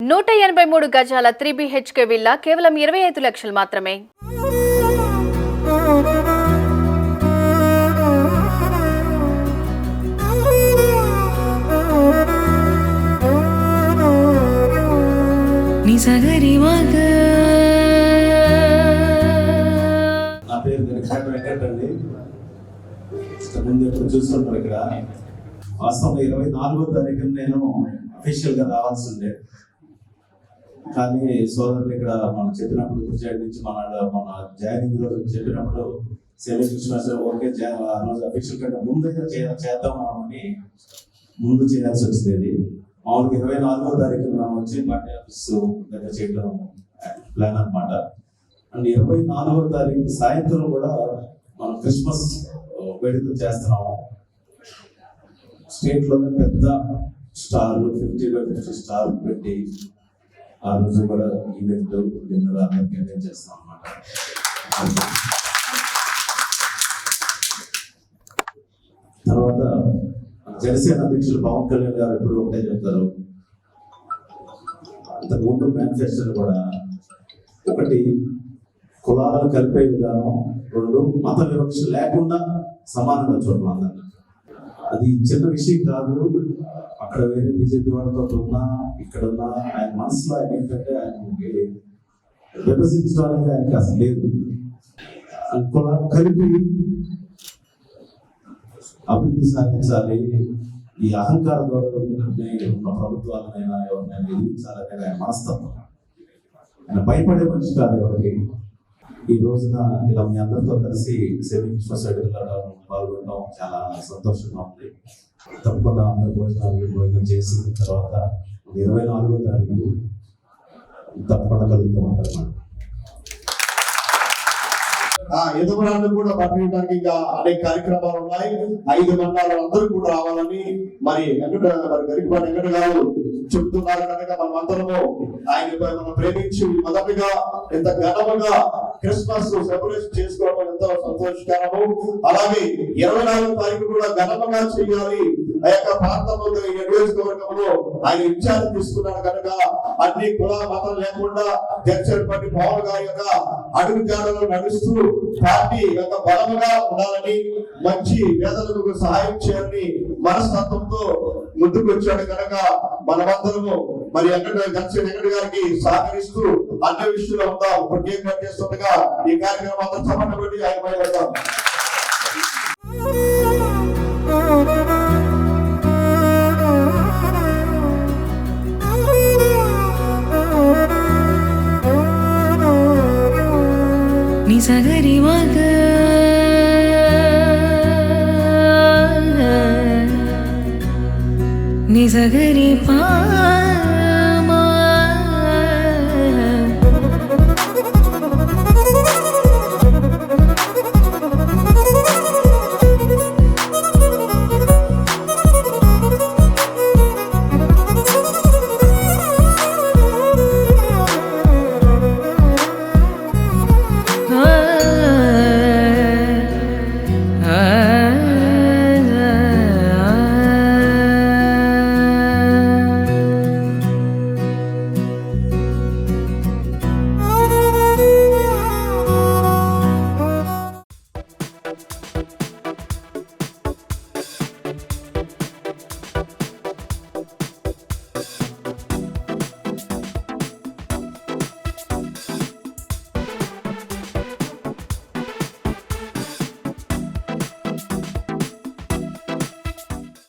183 గజాల 3 BHK villa కేవలం 25 లక్షలు మాత్రమే. నా పేరు వెంకట అండి. ముందు ఎప్పుడు చూస్తుంటారు ఇక్కడ. వాస్తవంగా 24వ తారీఖున నేను అఫీషియల్ గా రావాల్సి ఉండే, కానీ సోదరులు ఇక్కడ మనం చెప్పినప్పుడు గుజరాత్ నుంచి మన జాయినింగ్ రోజు చెప్పినప్పుడు సేవ కృష్ణ సార్ ఓకే ఆ రోజు అఫీషియల్ కంటే ముందుగా చేద్దాం అని ముందు చేయాల్సి వచ్చింది. మామూలుగా 24వ తారీఖున మనం వచ్చి పార్టీ ఆఫీస్ దగ్గర చేయడం ప్లాన్ అనమాట. అండ్ 24వ తారీఖు సాయంత్రం కూడా మనం క్రిస్మస్ వేడుక చేస్తున్నాము. స్టేట్ లోనే పెద్ద స్టార్ 50/50 స్టార్ పెట్టి ఆ రోజు కూడా ఈవెంట్ డిన్నర్ అందరికీ చేస్తాం అన్నమాట. తర్వాత జనసేన అధ్యక్షులు పవన్ కళ్యాణ్ గారు ఎప్పుడు ఒకటే చెప్తారు, అంతకు ముందు మేనిఫెస్టోలో కూడా ఒకటి కులాలను కలిపే విధానం, 2 మత వివక్ష లేకుండా సమానంగా చూడడం అందరినీ. అది చిన్న విషయం కాదు. అక్కడ వేరే బీజేపీ వాళ్ళతో ఉన్నా ఇక్కడ ఉన్నా ఆయన మనసులో ఆయన ఏంటంటే ఆయనకి విభజించడానికి ఆయనకి అసలు లేదు. కులాలు కలిపి అభివృద్ధి సాధించాలి, ఈ అహంకార ద్వారా ఉన్న ప్రభుత్వాలనైనా ఎవరినైనా ఎదిరించాలనేది ఆయన మనస్తత్వం. ఆయన భయపడే మనిషి కాదు ఎవరికి. ఈ రోజున ఇలా మీ అందరితో కలిసి సేవింగ్ సొసైటీ పాల్గొనడం చాలా సంతోషంగా ఉంది. తప్పకుండా అందరూ భోజనం చేసిన తర్వాత 24వ తారీఖు తప్పకుండా కలుగుతూ ఉంటారు. యజమానులు కూడా పట్టడానికి ఇంకా అనేక కార్యక్రమాలు ఉన్నాయి. 5 మండలాలు అందరూ కూడా రావాలని మరి గరికపాటి వెంకట గారు చెప్తున్నారు కనుక మనం అందరము ఆయన మనం ప్రేమించి మొదటిగా ఎంత ఘనముగా క్రిస్మస్ సెలబ్రేషన్ చేసుకోవడం ఎంతో సంతోషకరము. అలాగే 24వ తారీఖు కూడా ఘనముగా చేయాలి. ఆ యొక్క ప్రాంతంలో నియోజకవర్గంలో ఆయన ఇన్ఛార్జ్ తీసుకున్నాడు కనుక అన్ని కుల మతం లేకుండా జగన్మోహన్ పవన్ గారి యొక్క అడుగు జాడలో నడుస్తూ పార్టీ యొక్క బలముగా ఉండాలని, మంచి పేదలకు సహాయం చేయాలని మనస్తత్వంతో ముందుకు వచ్చాడు కనుక మనమందరము మరి వెంకట గారికి సహకరిస్తూ అన్ని విషయంలో ఉందాం. ఇప్పుడు కేక్ కట్ చేస్తుండగా ఈ కార్యక్రమం అంతా చప్పట్లు పెట్టి ఆయన బయలుదేరదాం. సగరి మగ నిజగరి పా